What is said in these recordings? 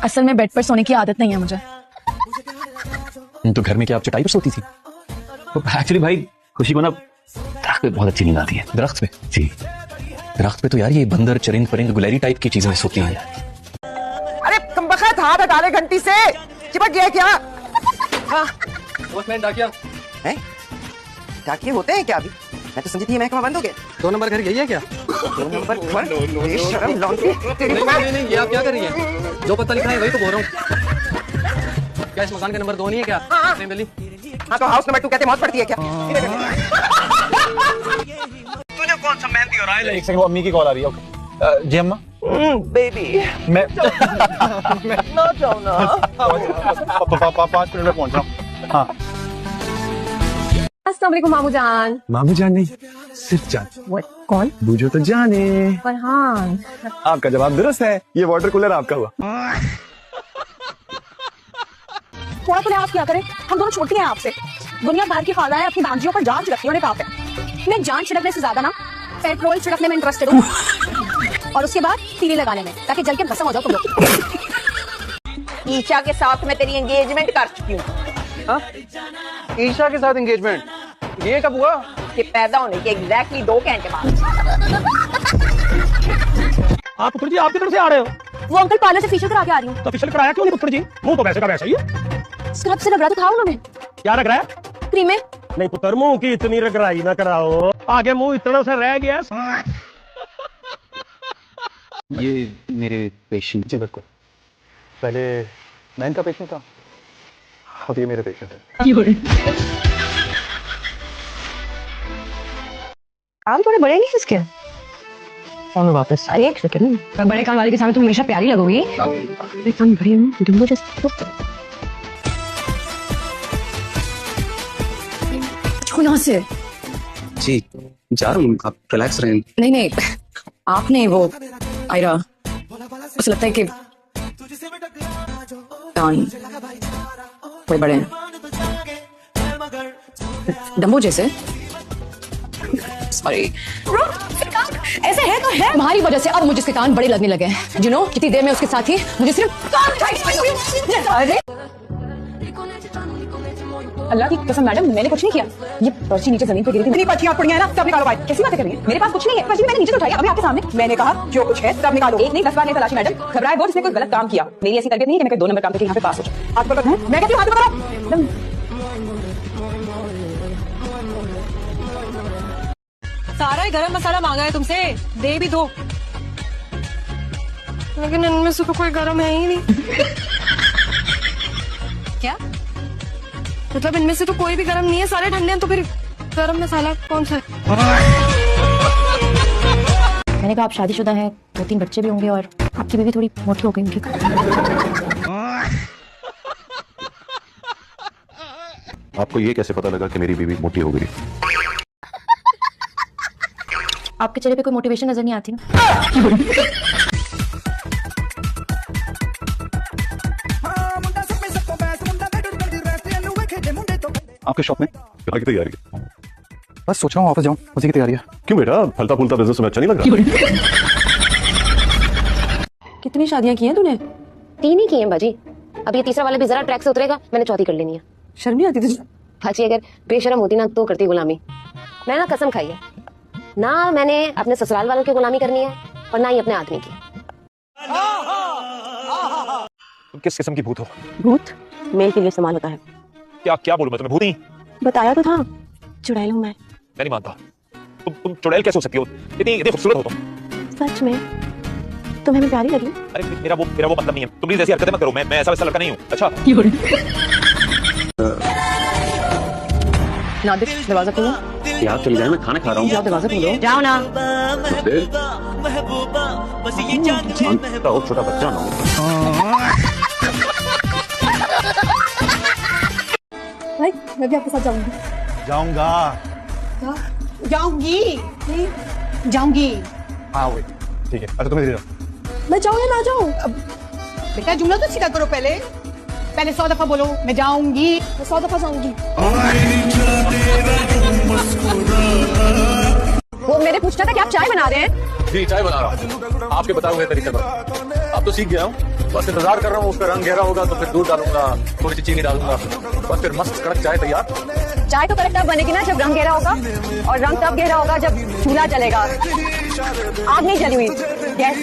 असल में बेड पर सोने की आदत नहीं है मुझे। तो घर में क्या आप चटाई पर सोती थी? एक्चुअली भाई खुशी को ना दरख्त पे बहुत अच्छी नींद आती है। दरख्त पे? जी। दरख्त पे तो यार ये बंदर, चरिंद, परिंद, गुलेरी टाइप की चीजें सोती हैं। अरे कमबख्त हाथ हटा ले घंटी से, चिपक गया क्या? हाँ। डाकिया हैं? डाकिये होते हैं क्या अभी? मैं तो समझी थी महकमा बंद हो गया। 2 नंबर घर यही है क्या? 2 नंबर घर? बेशरम लौंडी तेरी को। नहीं, ये आप क्या कर रही हैं? जो पता लिखा है वही तो बोल रहा हूँ। क्या इस मकान का नंबर 2 नहीं है क्या? हाँ तो हाउस नंबर 2 कहते मौत पड़ती है क्या? तूने कौन सा मेहंदी और आए? एक सेकंड, वो अम्मी की कॉल आ रही है। ओके जी अम्मा। बेबी मैं ना जाओ ना। 5 मिनट में पहुंच रहा हूँ। हाँ अस्सलाम वालेकुम मामू जान। मामू जान नहीं, सिर्फ जान। कौन? बूझो तो जाने। फरहान। आपका जवाब दुरुस्त है, ये वाटर कूलर आपका हुआ। थोड़ा तो लिहाज किया करें, हम दोनों छोटे हैं आपसे। दुनिया भर की खाला है, अपनी भांजियों पर जान छिड़कती है काफी। मैं जान छिड़कने से ज्यादा ना पेट्रोल छिड़कने में इंटरेस्टेड हूँ, और उसके बाद तीली लगाने में, ताकि जल के भस्म हो जाओ तुम लोग। ईशा के साथ मैं तेरी एंगेजमेंट कर चुकी हूँ। ईशा के साथ एंगेजमेंट? ये कब हुआ? कि पैदा होने के एग्जैक्टली 2 घंटे बाद। आप पुत्र जी आपकी तरफ से आ रहे हो? वो अंकल पार्लर से फेशियल करा के आ रही हूँ। तो फेशियल कराया क्यों नहीं पुत्र जी? मुंह तो वैसे का वैसा ही है। स्क्रब से रगड़ा तो था उन्होंने। क्या लग रहा है? क्रीम में। नहीं पुत्र, मुंह की इतनी रगड़ाई ना कराओ, आगे मुंह इतना सा रह गया। ये मेरे पेशेंट। जी बिल्कुल, पहले मैं इनका पेशेंट था, अब ये मेरे पेशेंट है। काम थोड़े बड़े नहीं इसके। और मैं वापस अरे एक सेकंड, बड़े कान वाले के सामने तुम हमेशा प्यारी लगोगी। बड़े कान बड़े हैं, डुम्बो जैसे। यहाँ से जी जा रहा हूँ, आप रिलैक्स रहें। नहीं नहीं, आपने वो आयरा, उसे लगता है कि कान बड़े बड़े हैं, डम्बो जैसे। सॉरी, ऐसे है तो है। तुम्हारी वजह से अब मुझे इसके कान बड़े लगने लगे हैं। यू नो, कितनी देर में उसके साथ ही मुझे सिर्फ कान दिखाई। अरे अल्लाह की कसम मैडम, मैंने कुछ नहीं किया। ये पर्ची नीचे जमीन पे गिरी थी। इतनी पर्चियां पड़ी हैं ना, सब निकालो भाई। कैसी बातें कर रही हैं? मेरे पास कुछ नहीं है। पर्ची मैंने नीचे तो उठाई, अभी आपके सामने। मैंने कहा जो कुछ है सब निकालो। एक नहीं 10 बार नहीं तलाशी मैडम। घबराए बहुत, इसने कोई गलत काम किया। मेरी ऐसी तरबियत नहीं है कि मैं कोई 2 नंबर काम करके यहाँ पे पास हो जाऊँ। हाथ पकड़, मैं कहती हूँ हाथ पकड़ो। सारा ही गरम मसाला मांगा है तुमसे, दे भी दो। लेकिन इनमें से तो कोई गरम है ही नहीं। क्या मतलब इनमें से तो कोई भी गरम नहीं है, सारे ठंडे हैं। तो फिर गरम मसाला कौन सा है? मैंने कहा आप शादीशुदा हैं, 2-3 बच्चे भी होंगे, और आपकी बीवी थोड़ी मोटी हो गई होगी। आपको ये कैसे पता लगा कि मेरी बीवी मोटी हो गई? आपके चेहरे पे कोई मोटिवेशन नजर नहीं आती ना। आपके शॉप में क्या की तैयारी है? बस सोच रहा हूँ ऑफिस जाऊँ, उसी की तैयारी है। क्यों बेटा, फलता फूलता बिजनेस तुम्हें अच्छा नहीं लग रहा? कितनी शादियां की हैं तूने? 3 ही की हैं बाजी। अब ये तीसरा वाला भी जरा ट्रैक से उतरेगा, मैंने चौथी कर लेनी है। शर्म नहीं आती तुझे? बाजी अगर बेशरम होती ना तो करती गुलामी। मैंने ना कसम खाई है, ना मैंने अपने ससुराल वालों की गुलामी करनी है और ना ही अपने आदमी की। तुम किस किस्म की भूत हो? भूत मेल के लिए इस्तेमाल होता है। क्या बोलूं मैं तुम्हें? भूत ही बताया तो था, चुड़ैल हूँ मैं नहीं मानता। तुम चुड़ैल कैसे हो सकती हो? इतनी खूबसूरत हो तुम। सच में तुम्हें मैं प्यारी लगी? अरे मेरा वो मतलब नहीं है। तुम प्लीज ऐसी हरकतें मत करो, मैं ऐसा वैसा लड़का नहीं हूँ। अच्छा नादिर, दरवाजा खोलो। क्या चल जाए, मैं खाना खा रहा हूँ। जाओ दरवाजा खोलो। जाओ ना। छोटा बच्चा ना हो। भाई मैं भी आपके साथ जाऊंगी। जाऊंगी। हाँ वही ठीक है। अच्छा तुम्हें दे जाओ। मैं जाऊँ या ना जाऊँ? बेटा जुमला तो सीधा करो, पहले 100 दफा बोलो मैं जाऊंगी। मैं 100 दफा जाऊंगी। वो मेरे पूछना था कि आप चाय बना रहे हैं? जी चाय बना रहा हूँ, आपके बताए हुए तरीके पर। अब तो सीख गया हूँ। बस इंतजार कर रहा हूँ, उसका रंग गहरा होगा तो फिर दूध डालूंगा, थोड़ी सी चीनी डालूंगा, बस फिर मस्त कड़क चाय तैयार। चाय तो करेक्ट तब बनेगी ना जब रंग गहरा होगा, और रंग तब गहरा होगा जब चूल्हा जलेगा, आग नहीं जली हुई। गैस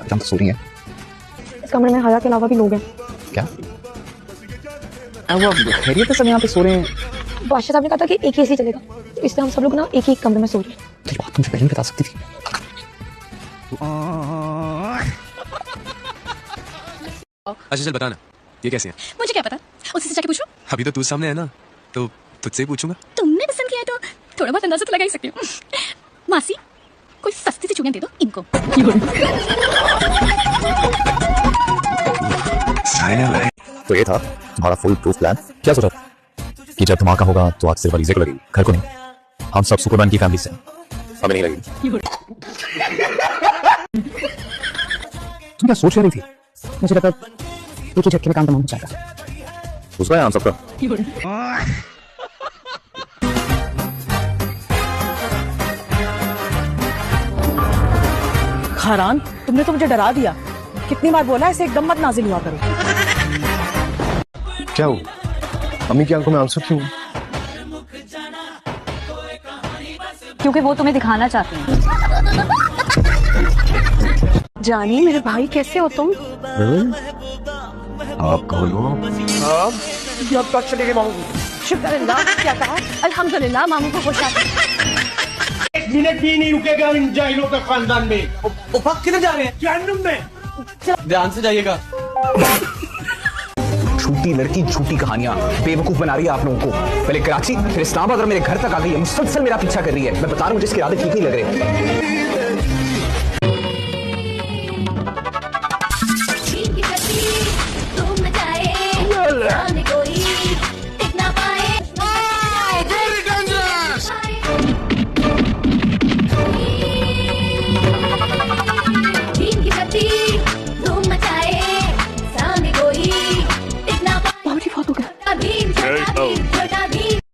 तो सो रही है इस कमरे में हया के अलावा भी लोग हैं। क्या? वो खैरियत है, सब यहाँ पे सो रहे हैं। बादशाह साहब ने कहा था कि एक ही एसी चलेगा, तो इसलिए हम सब लोग ना एक ही कमरे में सो रहे हैं। तो बात तुमसे पहले बता सकती थी। अच्छा चल बता ना, ये कैसे हैं? मुझे क्या पता, उससे जाके पूछो। अभी तो तू सामने है ना, तो तुझसे ही पूछूंगा। तुमने पसंद किया है तो थोड़ा बहुत अंदाजा तो लगा ही सकती हूँ। मासी, कोई सस्ती सी चूड़ियां दे दो इनको। तो ये था तुम्हारा फुल प्रूफ प्लान। क्या सोचा कि जब धमाका होगा तो आग सिर्फ अलीज़े को लगेगी, घर को नहीं। हम सब सुपरमैन की फैमिली से, हमें नहीं लगेगी। तुम क्या सोच रही थी? मुझे लगा एक ही झटके में काम तमाम हो जाएगा। उसका है हम सबका। खारान, तुमने तो मुझे डरा दिया। कितनी बार बोला ऐसे एकदम मत नाजिल हुआ करो। क्या हो अम्मी की आंखों में आंसू क्यों? क्योंकि वो तुम्हें दिखाना चाहते हैं। जानी मेरे भाई, कैसे हो तुम? आप कौन हो? जब तक चलेगी मामू। शुक्र अल्लाह, क्या कहा? अल्हम्दुलिल्लाह, मामू को खुश आते। एक मिनट भी नहीं रुकेगा इन जाहिलों का खानदान में। किधर जा रहे हैं? जहन्नुम में। ध्यान से जाइएगा। झूठी लड़की, झूठी कहानियां बेवकूफ बना रही है आप लोगों को। पहले कराची, फिर इस्लामाबाद और मेरे घर तक आ गई है, मुसलसल मेरा पीछा कर रही है। मैं बता रहा हूँ, जिसके इरादे ठीक नहीं लग रहे।